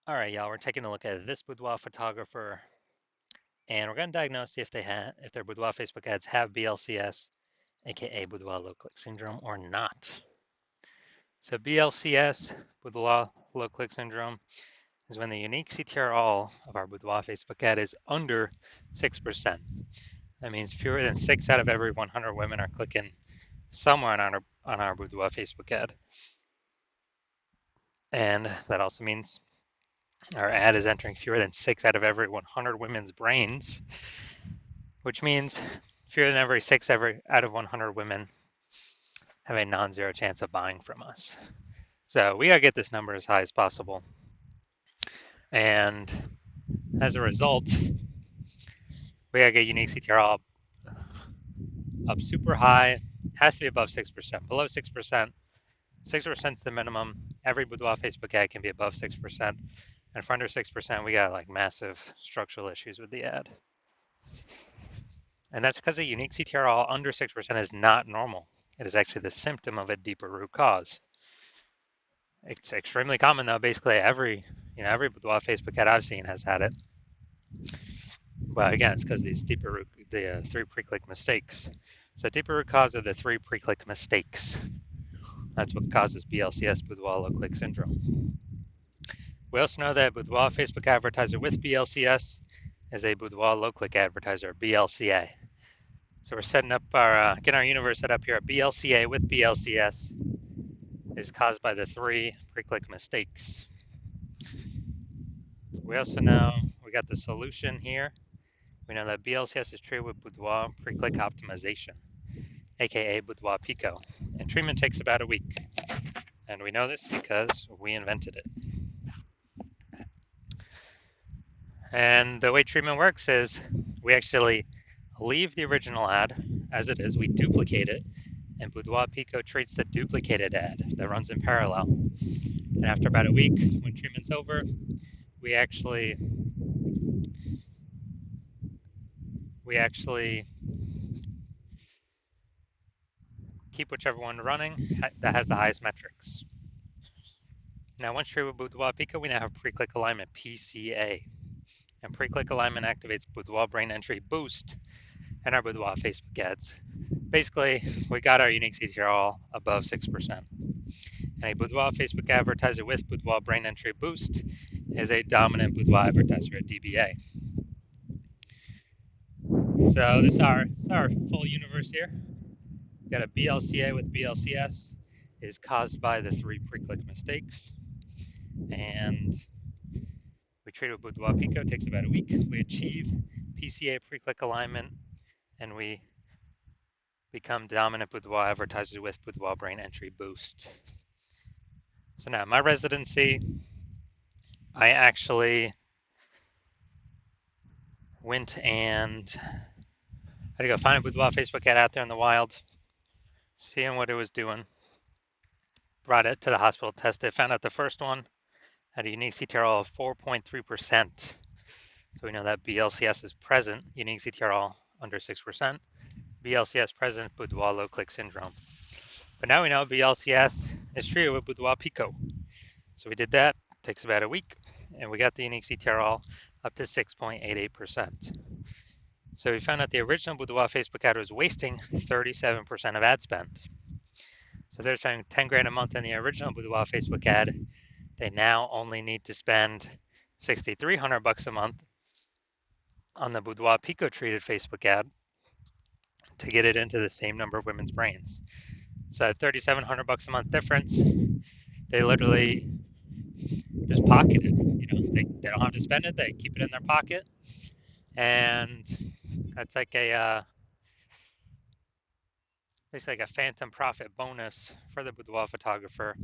All right, y'all, we're taking a look at this boudoir photographer, and we're going to diagnose if their boudoir Facebook ads have BLCS, aka boudoir low click syndrome, or not. So BLCS, boudoir low click syndrome, is when the unique CTR of our boudoir Facebook ad is under 6%. That means fewer than 6 out of every 100 women are clicking somewhere on our boudoir Facebook ad. And that also means our ad is entering fewer than 6 out of every 100 women's brains, which means fewer than every 6 out of 100 women have a non-zero chance of buying from us. So we gotta get this number as high as possible. And as a result, we gotta get unique CTR up super high. Has to be above 6%. Below 6%, 6% is the minimum. Every boudoir Facebook ad can be above 6%. And for under 6%, we got like massive structural issues with the ad. And that's because a unique CTR under 6% is not normal. It is actually the symptom of a deeper root cause. It's extremely common though. Basically every boudoir Facebook ad I've seen has had it. But again, it's because these the 3 pre-click mistakes. So deeper root cause are the 3 pre-click mistakes. That's what causes BLCS, boudoir low click syndrome. We also know that boudoir Facebook advertiser with BLCS is a boudoir low click advertiser, BLCA. So we're setting up getting our universe set up here. BLCA with BLCS is caused by the 3 pre-click mistakes. We also know we got the solution here. We know that BLCS is treated with boudoir pre-click optimization, aka boudoir Pico, and treatment takes about a week. And we know this because we invented it. And the way treatment works is we actually leave the original ad as it is, we duplicate it, and Boudoir Pico treats the duplicated ad that runs in parallel. And after about a week, when treatment's over, we actually keep whichever one running that has the highest metrics. Now, once treated with Boudoir Pico, we now have pre-click alignment, PCA. And pre-click alignment activates Boudoir brain entry boost and our boudoir Facebook ads. Basically, we got our unique CTR above 6%. And a boudoir Facebook advertiser with boudoir brain entry boost is a dominant boudoir advertiser at DBA. So this is our full universe here. We got a BLCA with BLCS. It is caused by the 3 pre-click mistakes. And we treat it with Boudoir Pico, it takes about a week. We achieve PCA pre-click alignment, and we become dominant boudoir advertisers with boudoir brain entry boost. So now my residency, I actually went and I had to go find a boudoir Facebook ad out there in the wild, seeing what it was doing. Brought it to the hospital, tested, found out the first one had a unique CTRL of 4.3%. So we know that BLCS is present, unique CTRL under 6%. BLCS present, boudoir low click syndrome. But now we know BLCS is treated with boudoir Pico. So we did that, takes about a week, and we got the unique CTRL up to 6.88%. So we found out the original boudoir Facebook ad was wasting 37% of ad spend. So they're spending 10 grand a month in the original boudoir Facebook ad. They now only need to spend $6,300 a month on the boudoir Pico treated Facebook ad to get it into the same number of women's brains. So at $3,700 a month difference, they literally just pocket it. They don't have to spend it; they keep it in their pocket, and that's like basically like a phantom profit bonus for the boudoir photographer.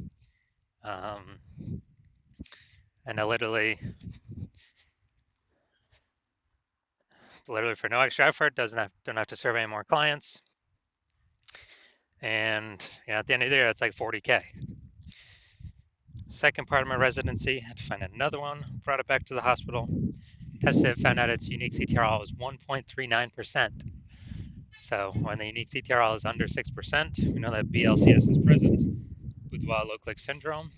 And I literally for no extra effort, don't have to serve any more clients. And at the end of the year, it's like 40K. Second part of my residency, I had to find another one, brought it back to the hospital, tested it, found out its unique CTRL was 1.39%. So when the unique CTRL is under 6%, we know that BLCS is present, boudoir low click syndrome.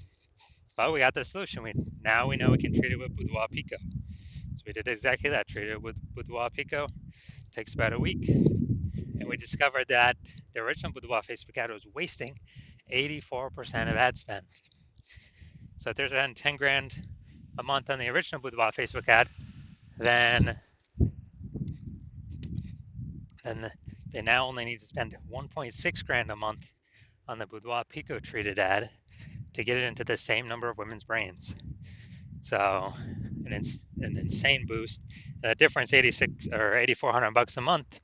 But we got the solution. Now we know we can treat it with Boudoir Pico. So we did exactly that. Treated it with Boudoir Pico. Takes about a week, and we discovered that the original Boudoir Facebook ad was wasting 84% of ad spend. So if they're spending 10 grand a month on the original Boudoir Facebook ad, then they now only need to spend 1.6 grand a month on the Boudoir Pico treated ad to get it into the same number of women's brains. So an insane boost. The difference, 86 or 8,400 bucks a month.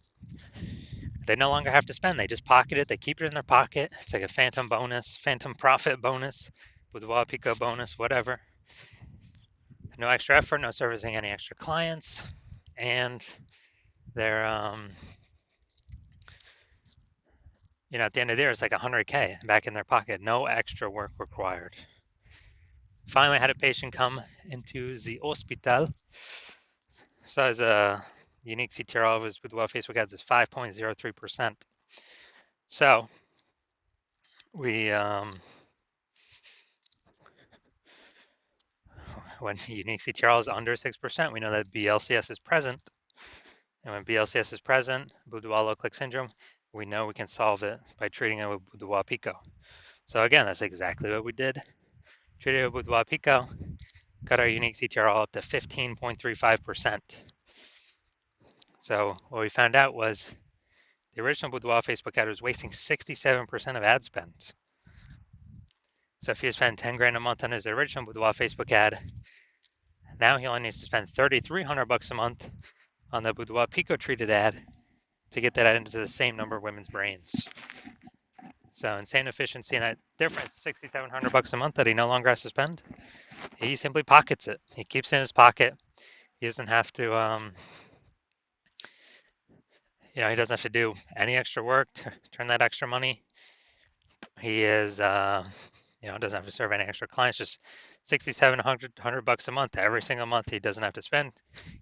They no longer have to spend. They just pocket it. They keep it in their pocket. It's like a phantom bonus, phantom profit bonus, Boudoir Pico bonus, whatever. No extra effort, no servicing any extra clients, and they're at the end of the year, it's like 100K back in their pocket. No extra work required. Finally, I had a patient come into the hospital. So as a unique CTR of his Boudoir Facebook ads is 5.03%. So we when unique CTR is under 6%, we know that BLCS is present. And when BLCS is present, Boudoir low click syndrome, we know we can solve it by treating it with Boudoir Pico. So again, that's exactly what we did. Treated it with Boudoir Pico, got our unique CTR up to 15.35%. So what we found out was the original Boudoir Facebook ad was wasting 67% of ad spend. So if he spent 10 grand a month on his original Boudoir Facebook ad, now he only needs to spend 3,300 bucks a month on the Boudoir Pico treated ad to get that ad into the same number of women's brains. So insane efficiency, and that difference, 6,700 bucks a month that he no longer has to spend, he simply pockets it. He keeps it in his pocket. He doesn't have to, he doesn't have to do any extra work to turn that extra money. He is, doesn't have to serve any extra clients. Just 6,700 bucks a month every single month. He doesn't have to spend.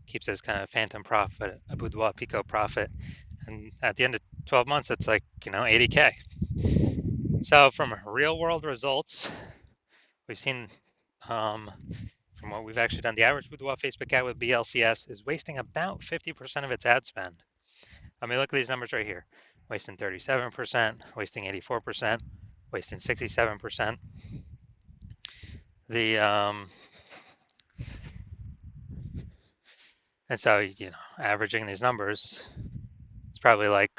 Keeps his kind of phantom profit, a Boudoir Pico profit, and at the end of 12 months, it's like 80K. So from real world results, we've seen from what we've actually done, the average Boudoir Facebook ad with BLCS is wasting about 50% of its ad spend. I mean, look at these numbers right here. Wasting 37%, wasting 84%, wasting 67%. And so, averaging these numbers, it's probably like,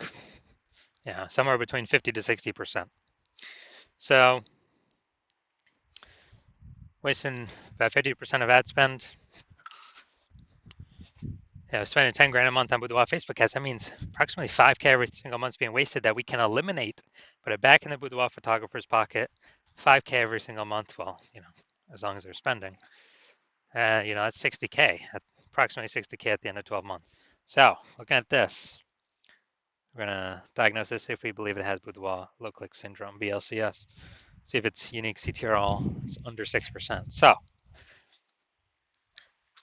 somewhere between 50 to 60%. So wasting about 50% of ad spend. Spending 10 grand a month on Boudoir Facebook ads, that means approximately 5K every single month is being wasted that we can eliminate, put it back in the Boudoir photographer's pocket, 5K every single month, well, as long as they're spending. That's 60K, approximately 60K at the end of 12 months. So looking at this, we're going to diagnose this if we believe it has Boudoir low click syndrome, BLCS. See if it's unique CTRL is under 6%. So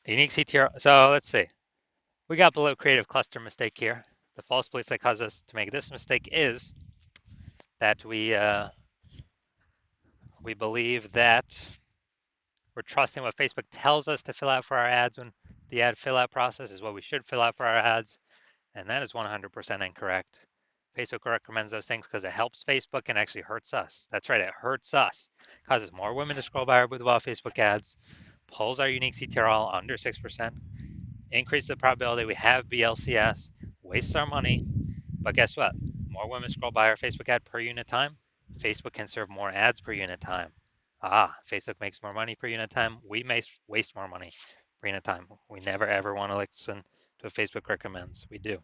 unique CTRL, so let's see. We got below creative cluster mistake here. The false belief that caused us to make this mistake is that we believe that we're trusting what Facebook tells us to fill out for our ads when the ad fill out process is what we should fill out for our ads. And that is 100% incorrect. Facebook recommends those things because it helps Facebook and actually hurts us. That's right, it hurts us. Causes more women to scroll by our Boudoir Facebook ads, pulls our unique CTRL under 6%, increase the probability we have BLCS, wastes our money, but guess what? More women scroll by our Facebook ad per unit time. Facebook can serve more ads per unit time. Facebook makes more money per unit time. We may waste more money per unit time. We never ever want to listen to what Facebook recommends. We do.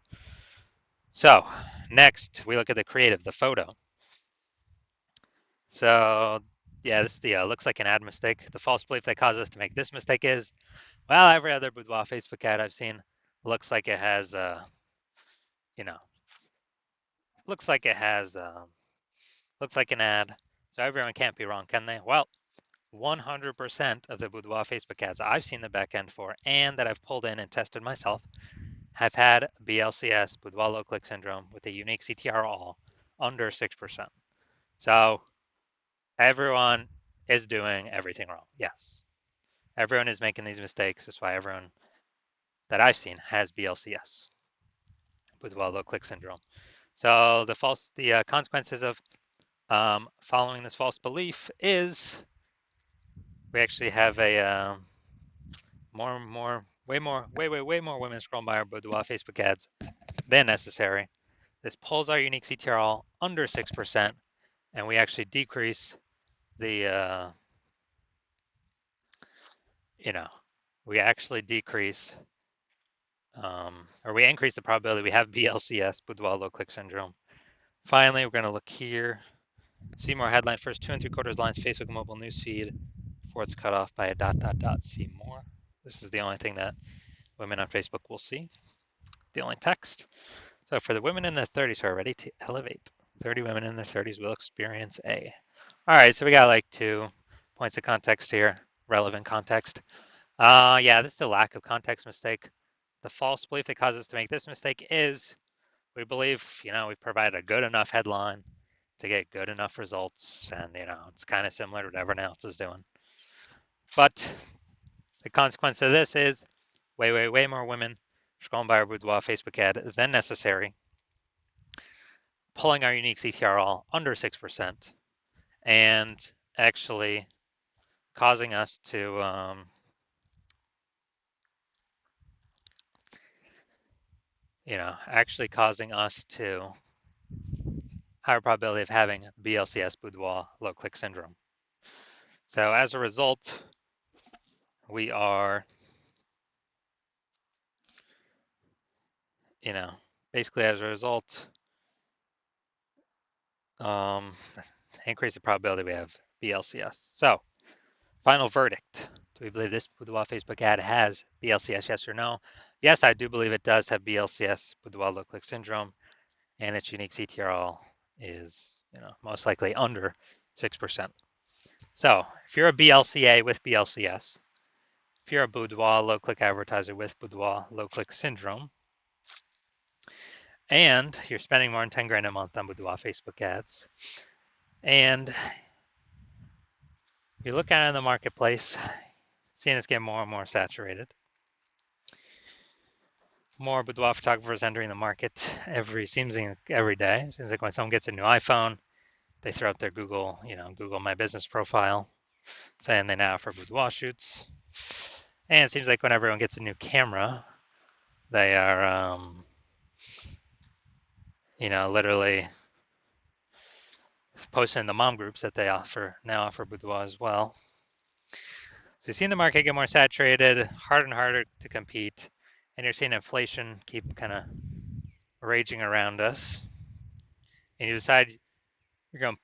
So next, we look at the creative, the photo. So yeah, this looks like an ad mistake. The false belief that caused us to make this mistake is, well, every other Boudoir Facebook ad I've seen looks like it has, looks like an ad. So everyone can't be wrong, can they? Well, 100% of the Boudoir Facebook ads I've seen the back end for and that I've pulled in and tested myself have had BLCS, Boudoir low click syndrome, with a unique CTR all under 6%. So everyone, is doing everything wrong. Yes. Everyone is making these mistakes. That's why everyone that I've seen has BLCS, Boudoir low click syndrome. So the consequences of following this false belief is we actually have a way more women scrolling by our Boudoir Facebook ads than necessary. This pulls our unique CTRL under 6%, and we actually decrease the, we actually decrease, or we increase the probability we have BLCS, Boudoir low click syndrome. Finally, we're going to look here. See more headline first 2 3/4 lines, Facebook mobile newsfeed before it's cut off by a ... See more. This is the only thing that women on Facebook will see, the only text. So for the women in their 30s who are ready to elevate, 30 women in their 30s will experience A. All right, so we got like 2 points of context here, relevant context. Yeah, this is the lack of context mistake. The false belief that causes us to make this mistake is we believe, we've provided a good enough headline to get good enough results, and it's kind of similar to what everyone else is doing. But the consequence of this is way more women scrolling by our Boudoir Facebook ad than necessary, pulling our unique CTRL under 6%, and actually causing us to higher probability of having BLCS, Boudoir low click syndrome. So as a result, we are, basically as a result, increase the probability we have BLCS. So final verdict. Do we believe this Boudoir Facebook ad has BLCS, yes or no? Yes, I do believe it does have BLCS, Boudoir low click syndrome, and its unique CTRL is, most likely under 6%. So if you're a BLCA with BLCS, if you're a Boudoir low click advertiser with Boudoir low click syndrome, and you're spending more than 10 grand a month on Boudoir Facebook ads, and you're looking at it in the marketplace, seeing it's getting more and more saturated. More boudoir photographers entering the market seems like every day. It seems like when someone gets a new iPhone, they throw up their Google My Business profile, saying they now offer boudoir shoots. And it seems like when everyone gets a new camera, they are, literally posting in the mom groups that they now offer boudoir as well. So you're seeing the market get more saturated, harder and harder to compete, and you're seeing inflation keep kind of raging around us. And you decide you're going to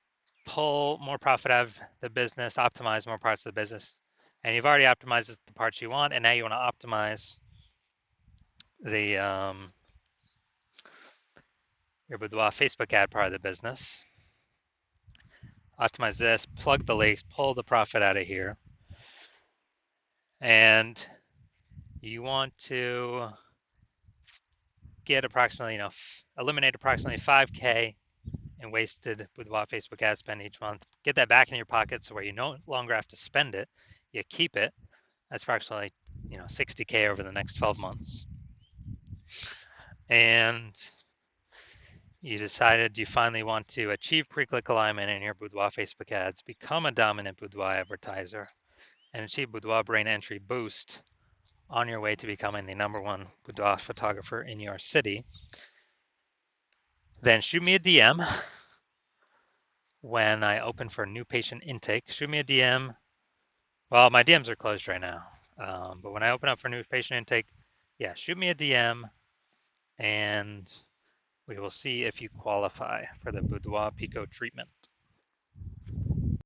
pull more profit out of the business, optimize more parts of the business, and you've already optimized the parts you want, and now you want to optimize the your Boudoir Facebook ad part of the business. Optimize this, plug the leaks, pull the profit out of here, and you want to get approximately, eliminate approximately 5K in wasted Boudoir Facebook ad spend each month. Get that back in your pocket so where you no longer have to spend it, you keep it. That's approximately 60K over the next 12 months. And you decided you finally want to achieve pre-click alignment in your Boudoir Facebook ads, become a dominant Boudoir advertiser, and achieve Boudoir brain entry boost on your way to becoming the #1 boudoir photographer in your city. Then shoot me a DM when I open for new patient intake. Shoot me a DM. Well, my DMs are closed right now, but when I open up for new patient intake, yeah, shoot me a DM, and we will see if you qualify for the Boudoir Pico treatment.